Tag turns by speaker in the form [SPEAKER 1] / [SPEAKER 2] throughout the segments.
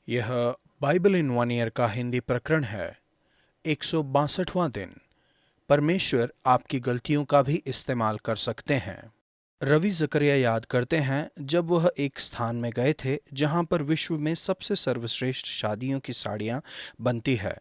[SPEAKER 1] यह Bible in one year का हिंदी प्रकरण है। 162वां दिन। परमेश्वर आपकी गलतियों का भी इस्तेमाल कर सकते हैं। रवि जकरिया याद करते हैं जब वह एक स्थान में गए थे जहां पर विश्व में सबसे सर्वश्रेष्ठ शादियों की साड़ियां बनती है।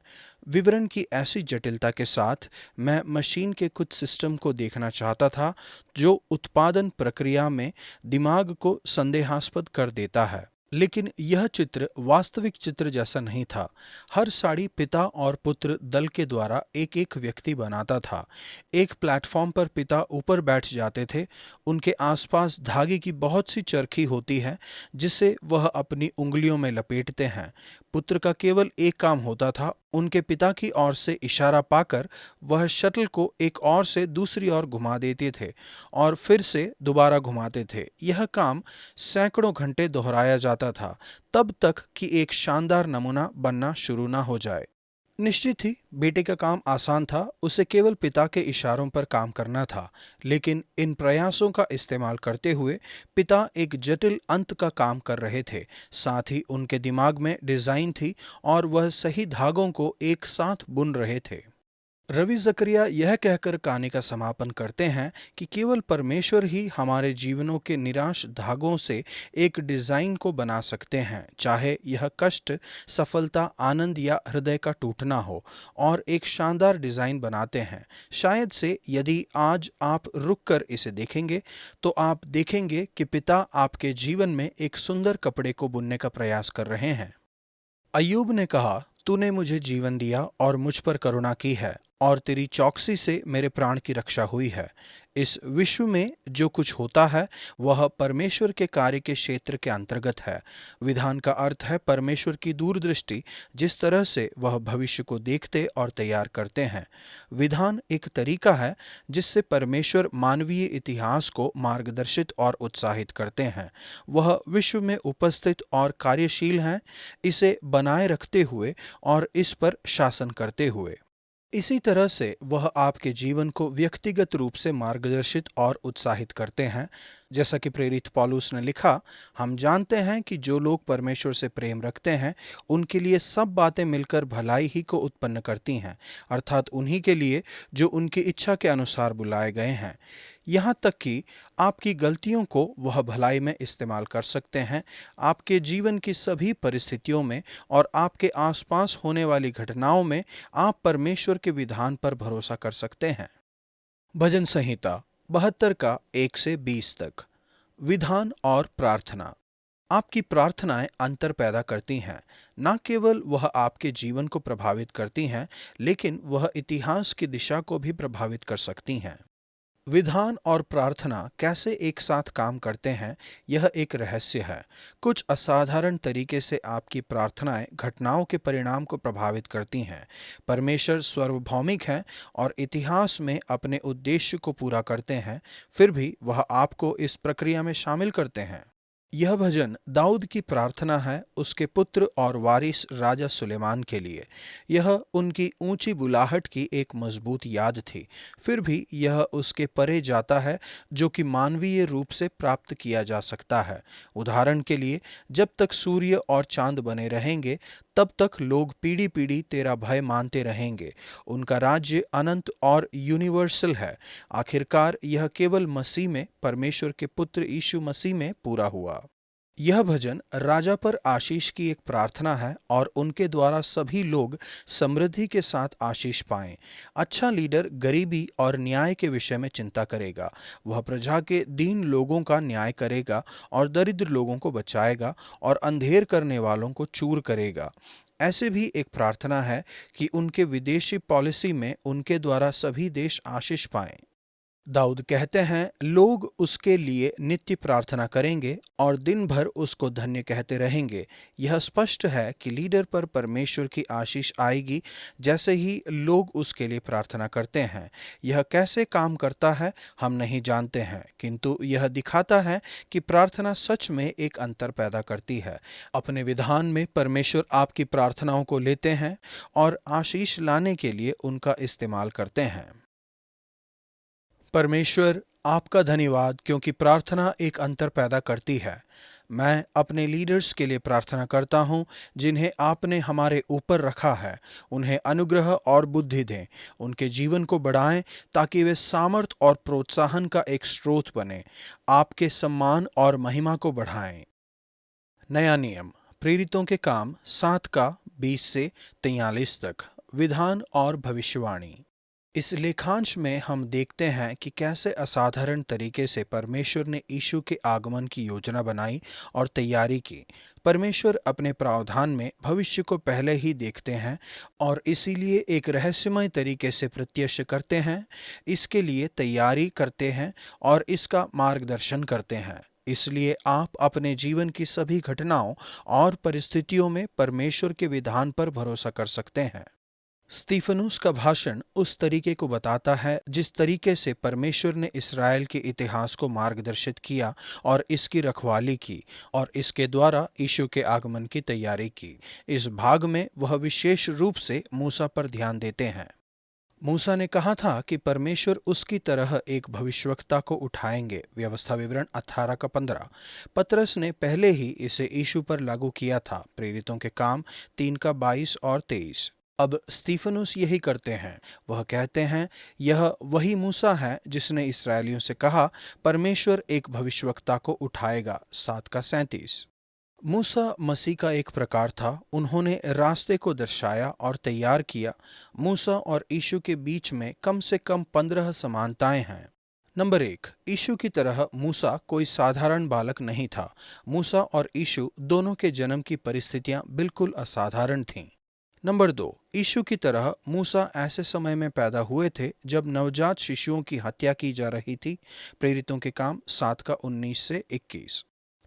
[SPEAKER 1] विवरण की ऐसी जटिलता के साथ मैं मशीन के कुछ सिस्टम को देखना चाहता था जो उत्पादन प्रक्रिया में दिमाग को संदेहास्पद कर देता है। लेकिन यह चित्र वास्तविक चित्र जैसा नहीं था। हर साड़ी पिता और पुत्र दल के द्वारा एक एक व्यक्ति बनाता था। एक प्लेटफॉर्म पर पिता ऊपर बैठ जाते थे। उनके आसपास धागे की बहुत सी चरखी होती है जिसे वह अपनी उंगलियों में लपेटते हैं। पुत्र का केवल एक काम होता था, उनके पिता की ओर से इशारा पाकर वह शटल को एक ओर से दूसरी ओर घुमा देते थे और फिर से दोबारा घुमाते थे। यह काम सैकड़ों घंटे दोहराया जाता था, तब तक कि एक शानदार नमूना बनना शुरू ना हो जाए। निश्चित ही बेटे का काम आसान था, उसे केवल पिता के इशारों पर काम करना था। लेकिन इन प्रयासों का इस्तेमाल करते हुए पिता एक जटिल अंत का काम कर रहे थे। साथ ही उनके दिमाग में डिजाइन थी और वह सही धागों को एक साथ बुन रहे थे। रवि जकरिया यह कहकर कहानी का समापन करते हैं कि केवल परमेश्वर ही हमारे जीवनों के निराश धागों से एक डिजाइन को बना सकते हैं, चाहे यह कष्ट, सफलता, आनंद या हृदय का टूटना हो, और एक शानदार डिजाइन बनाते हैं। शायद से यदि आज आप रुककर इसे देखेंगे तो आप देखेंगे कि पिता आपके जीवन में एक सुंदर कपड़े को बुनने का प्रयास कर रहे हैं। अय्यूब ने कहा, तूने मुझे जीवन दिया और मुझ पर करुणा की है, और तेरी चौकसी से मेरे प्राण की रक्षा हुई है। इस विश्व में जो कुछ होता है वह परमेश्वर के कार्य के क्षेत्र के अंतर्गत है। विधान का अर्थ है परमेश्वर की दूरदृष्टि, जिस तरह से वह भविष्य को देखते और तैयार करते हैं। विधान एक तरीका है जिससे परमेश्वर मानवीय इतिहास को मार्गदर्शित और उत्साहित करते हैं। वह विश्व में उपस्थित और कार्यशील हैं, इसे बनाए रखते हुए और इस पर शासन करते हुए। इसी तरह से वह आपके जीवन को व्यक्तिगत रूप से मार्गदर्शित और उत्साहित करते हैं। जैसा कि प्रेरित पौलुस ने लिखा, हम जानते हैं कि जो लोग परमेश्वर से प्रेम रखते हैं उनके लिए सब बातें मिलकर भलाई ही को उत्पन्न करती हैं, अर्थात उन्हीं के लिए जो उनकी इच्छा के अनुसार बुलाए गए हैं। यहाँ तक कि आपकी गलतियों को वह भलाई में इस्तेमाल कर सकते हैं। आपके जीवन की सभी परिस्थितियों में और आपके आसपास होने वाली घटनाओं में आप परमेश्वर के विधान पर भरोसा कर सकते हैं। भजन संहिता 72 का 1 से 20 तक। विधान और प्रार्थना। आपकी प्रार्थनाएं अंतर पैदा करती हैं। न केवल वह आपके जीवन को प्रभावित करती हैं, लेकिन वह इतिहास की दिशा को भी प्रभावित कर सकती हैं। विधान और प्रार्थना कैसे एक साथ काम करते हैं, यह एक रहस्य है। कुछ असाधारण तरीके से आपकी प्रार्थनाएं घटनाओं के परिणाम को प्रभावित करती हैं। परमेश्वर सार्वभौमिक हैं और इतिहास में अपने उद्देश्य को पूरा करते हैं, फिर भी वह आपको इस प्रक्रिया में शामिल करते हैं। यह भजन दाऊद की प्रार्थना है, उसके पुत्र और वारिस राजा सुलेमान के लिए। यह उनकी ऊंची बुलाहट की एक मजबूत याद थी, फिर भी यह उसके परे जाता है जो कि मानवीय रूप से प्राप्त किया जा सकता है। उदाहरण के लिए, जब तक सूर्य और चांद बने रहेंगे तब तक लोग पीढ़ी पीढ़ी तेरा भय मानते रहेंगे। उनका राज्य अनंत और यूनिवर्सल है। आखिरकार यह केवल मसीह में, परमेश्वर के पुत्र यीशु मसीह में पूरा हुआ। यह भजन राजा पर आशीष की एक प्रार्थना है और उनके द्वारा सभी लोग समृद्धि के साथ आशीष पाएं। अच्छा लीडर गरीबी और न्याय के विषय में चिंता करेगा। वह प्रजा के दीन लोगों का न्याय करेगा और दरिद्र लोगों को बचाएगा और अंधेर करने वालों को चूर करेगा। ऐसे भी एक प्रार्थना है कि उनके विदेशी पॉलिसी में उनके द्वारा सभी देश आशीष पाएं। दाऊद कहते हैं, लोग उसके लिए नित्य प्रार्थना करेंगे और दिन भर उसको धन्य कहते रहेंगे। यह स्पष्ट है कि लीडर पर परमेश्वर की आशीष आएगी जैसे ही लोग उसके लिए प्रार्थना करते हैं। यह कैसे काम करता है हम नहीं जानते हैं, किंतु यह दिखाता है कि प्रार्थना सच में एक अंतर पैदा करती है। अपने विधान में परमेश्वर आपकी प्रार्थनाओं को लेते हैं और आशीष लाने के लिए उनका इस्तेमाल करते हैं। परमेश्वर, आपका धन्यवाद क्योंकि प्रार्थना एक अंतर पैदा करती है। मैं अपने लीडर्स के लिए प्रार्थना करता हूँ जिन्हें आपने हमारे ऊपर रखा है। उन्हें अनुग्रह और बुद्धि दें, उनके जीवन को बढ़ाएं ताकि वे सामर्थ और प्रोत्साहन का एक स्रोत बने, आपके सम्मान और महिमा को बढ़ाएं। नया नियम, प्रेरितों के काम 7 का 20 से 43 तक, विधान और भविष्यवाणी। इस लेखांश में हम देखते हैं कि कैसे असाधारण तरीके से परमेश्वर ने यीशु के आगमन की योजना बनाई और तैयारी की। परमेश्वर अपने प्रावधान में भविष्य को पहले ही देखते हैं और इसीलिए एक रहस्यमय तरीके से प्रत्यक्ष करते हैं, इसके लिए तैयारी करते हैं और इसका मार्गदर्शन करते हैं। इसलिए आप अपने जीवन की सभी घटनाओं और परिस्थितियों में परमेश्वर के विधान पर भरोसा कर सकते हैं। स्तीफनुस का भाषण उस तरीके को बताता है जिस तरीके से परमेश्वर ने इस्राएल के इतिहास को मार्गदर्शित किया और इसकी रखवाली की और इसके द्वारा यीशु के आगमन की तैयारी की। इस भाग में वह विशेष रूप से मूसा पर ध्यान देते हैं। मूसा ने कहा था कि परमेश्वर उसकी तरह एक भविष्यवक्ता को उठाएंगे। व्यवस्था विवरण 18 का 15। पतरस ने पहले ही इसे यीशु पर लागू किया था। प्रेरितों के काम 3 का 22 और 23। अब स्तीफनुस यही करते हैं। वह कहते हैं, यह वही मूसा है जिसने इस्राएलियों से कहा, परमेश्वर एक भविष्यवक्ता को उठाएगा। 7 का 37। मूसा मसीह का एक प्रकार था। उन्होंने रास्ते को दर्शाया और तैयार किया। मूसा और यीशु के बीच में कम से कम 15 समानताएं हैं। नंबर 1, यीशु की तरह मूसा कोई साधारण बालक नहीं था। मूसा और यीशु दोनों के जन्म की परिस्थितियां बिल्कुल असाधारण थीं। नंबर 2, यीशु की तरह मूसा ऐसे समय में पैदा हुए थे जब नवजात शिशुओं की हत्या की जा रही थी। प्रेरितों के काम 7 का 19 से 21।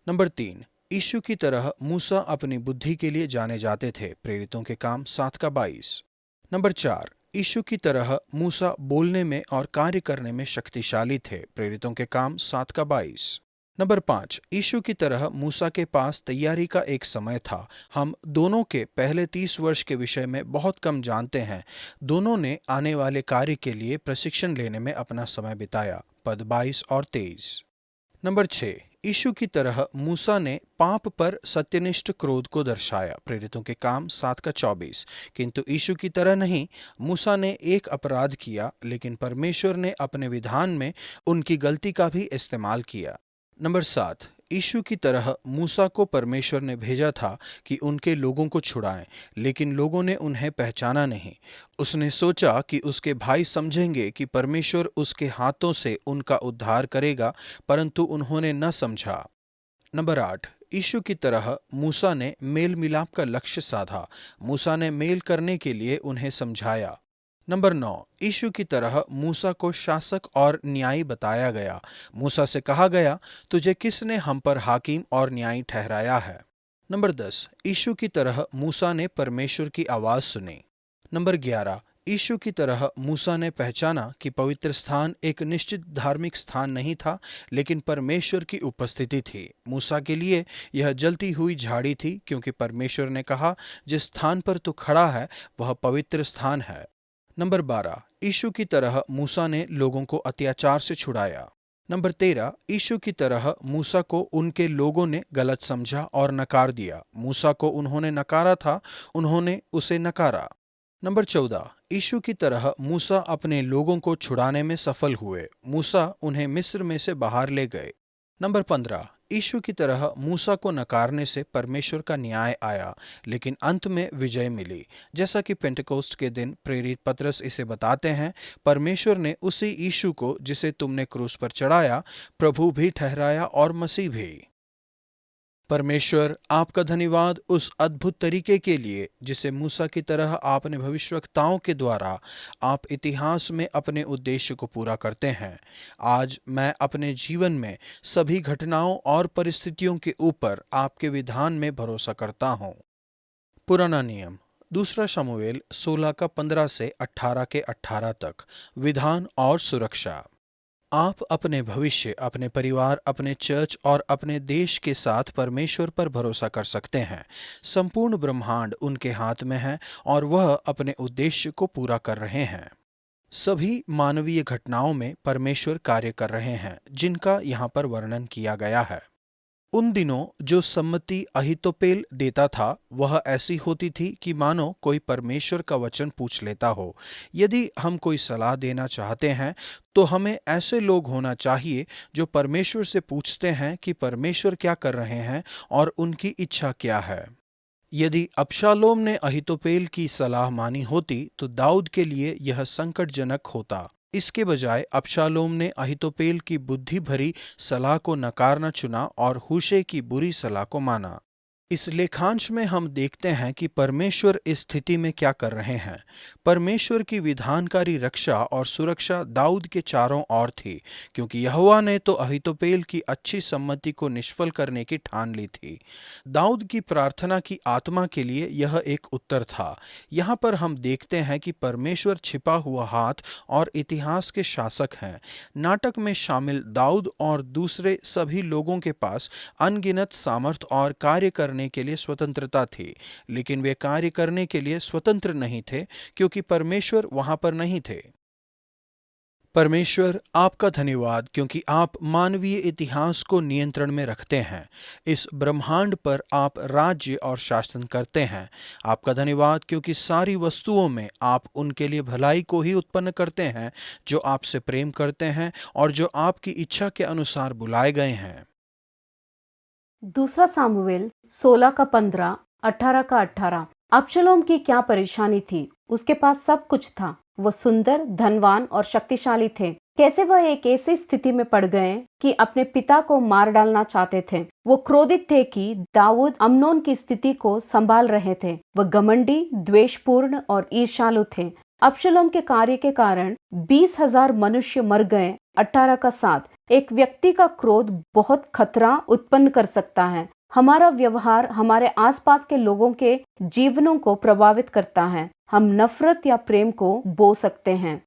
[SPEAKER 1] नंबर 3, यीशु की तरह मूसा अपनी बुद्धि के लिए जाने जाते थे। प्रेरितों के काम 7 का 22। नंबर 4, यीशु की तरह मूसा बोलने में और कार्य करने में शक्तिशाली थे। प्रेरितों के काम 7 का 22। नंबर 5, यीशु की तरह मूसा के पास तैयारी का एक समय था। हम दोनों के पहले 30 वर्ष के विषय में बहुत कम जानते हैं। दोनों ने आने वाले कार्य के लिए प्रशिक्षण लेने में अपना समय बिताया। पद 22 और 23। नंबर 6, यीशु की तरह मूसा ने पाप पर सत्यनिष्ठ क्रोध को दर्शाया। प्रेरितों के काम 7 का 24। किंतु यीशु की तरह नहीं, मूसा ने एक अपराध किया, लेकिन परमेश्वर ने अपने विधान में उनकी गलती का भी इस्तेमाल किया। नंबर 7, यीशु की तरह मूसा को परमेश्वर ने भेजा था कि उनके लोगों को छुड़ाएं, लेकिन लोगों ने उन्हें पहचाना नहीं। उसने सोचा कि उसके भाई समझेंगे कि परमेश्वर उसके हाथों से उनका उद्धार करेगा, परंतु उन्होंने न समझा। नंबर 8, यीशु की तरह मूसा ने मेल मिलाप का लक्ष्य साधा। मूसा ने मेल करने के लिए उन्हें समझाया। नंबर 9, यीशु की तरह मूसा को शासक और न्यायी बताया गया। मूसा से कहा गया, तुझे किसने हम पर हाकिम और न्यायी ठहराया है। नंबर 10, यीशु की तरह मूसा ने परमेश्वर की आवाज सुनी। नंबर 11, यीशु की तरह मूसा ने पहचाना कि पवित्र स्थान एक निश्चित धार्मिक स्थान नहीं था, लेकिन परमेश्वर की उपस्थिति थी। मूसा के लिए यह जलती हुई झाड़ी थी, क्योंकि परमेश्वर ने कहा, जिस स्थान पर तू खड़ा है वह पवित्र स्थान है। नंबर 12, यीशु की तरह मूसा ने लोगों को अत्याचार से छुड़ाया। नंबर 13, यीशु की तरह मूसा को उनके लोगों ने गलत समझा और नकार दिया। मूसा को उन्होंने नकारा था, उन्होंने उसे नकारा। नंबर 14, यीशु की तरह मूसा अपने लोगों को छुड़ाने में सफल हुए। मूसा उन्हें मिस्र में से बाहर ले गए। नंबर 15, यीशु की तरह मूसा को नकारने से परमेश्वर का न्याय आया, लेकिन अंत में विजय मिली। जैसा कि पेंटेकोस्ट के दिन प्रेरित पतरस इसे बताते हैं, परमेश्वर ने उसी यीशु को जिसे तुमने क्रूस पर चढ़ाया, प्रभु भी ठहराया और मसीह भी। परमेश्वर, आपका धन्यवाद उस अद्भुत तरीके के लिए जिसे मूसा की तरह आपने भविष्यवक्ताओं के द्वारा आप इतिहास में अपने उद्देश्य को पूरा करते हैं। आज मैं अपने जीवन में सभी घटनाओं और परिस्थितियों के ऊपर आपके विधान में भरोसा करता हूँ। पुराना नियम, दूसरा शमूएल 16 का 15 से 18 के 18 तक, विधान और सुरक्षा। आप अपने भविष्य, अपने परिवार, अपने चर्च और अपने देश के साथ परमेश्वर पर भरोसा कर सकते हैं। संपूर्ण ब्रह्मांड उनके हाथ में है और वह अपने उद्देश्य को पूरा कर रहे हैं। सभी मानवीय घटनाओं में परमेश्वर कार्य कर रहे हैं जिनका यहाँ पर वर्णन किया गया है। उन दिनों जो सम्मति अहीतोपेल देता था वह ऐसी होती थी कि मानो कोई परमेश्वर का वचन पूछ लेता हो। यदि हम कोई सलाह देना चाहते हैं तो हमें ऐसे लोग होना चाहिए जो परमेश्वर से पूछते हैं कि परमेश्वर क्या कर रहे हैं और उनकी इच्छा क्या है। यदि अबशालोम ने अहीतोपेल की सलाह मानी होती तो दाऊद के लिए यह संकटजनक होता। इसके बजाय अबशालोम ने अहीतोपेल की बुद्धि भरी सलाह को नकारना चुना और हूशै की बुरी सलाह को माना। इस लेखांश में हम देखते हैं कि परमेश्वर इस स्थिति में क्या कर रहे हैं। परमेश्वर की विधानकारी रक्षा और सुरक्षा दाऊद के चारों ओर थी, क्योंकि यहोवा ने तो अहीतोपेल की अच्छी सम्मति को निष्फल करने की ठान ली थी। दाऊद की प्रार्थना की आत्मा के लिए यह एक उत्तर था। यहाँ पर हम देखते हैं कि परमेश्वर छिपा हुआ हाथ और इतिहास के शासक हैं। नाटक में शामिल दाऊद और दूसरे सभी लोगों के पास अनगिनत सामर्थ और कार्य करने के लिए स्वतंत्रता थी, लेकिन वे कार्य करने के लिए स्वतंत्र नहीं थे क्योंकि परमेश्वर वहां पर नहीं थे। परमेश्वर, आपका धन्यवाद क्योंकि आप मानवीय इतिहास को नियंत्रण में रखते हैं। इस ब्रह्मांड पर आप राज्य और शासन करते हैं। आपका धन्यवाद क्योंकि सारी वस्तुओं में आप उनके लिए भलाई को ही उत्पन्न करते हैं जो आपसे प्रेम करते हैं और जो आपकी इच्छा के अनुसार बुलाए गए हैं।
[SPEAKER 2] दूसरा सामुएल 16 का 15, 18 का 18। अबशलोम की क्या परेशानी थी? उसके पास सब कुछ था। वो सुंदर, धनवान और शक्तिशाली थे। कैसे वह एक ऐसी स्थिति में पड़ गए कि अपने पिता को मार डालना चाहते थे। वो क्रोधित थे कि दाऊद अम्नोन की स्थिति को संभाल रहे थे। वह घमंडी, द्वेषपूर्ण और ईर्ष्यालु थे। अबशलोम के कार्य के कारण 20,000 मनुष्य मर गए। 18 का 7। एक व्यक्ति का क्रोध बहुत खतरा उत्पन्न कर सकता है। हमारा व्यवहार हमारे आसपास के लोगों के जीवनों को प्रभावित करता है। हम नफरत या प्रेम को बो सकते हैं।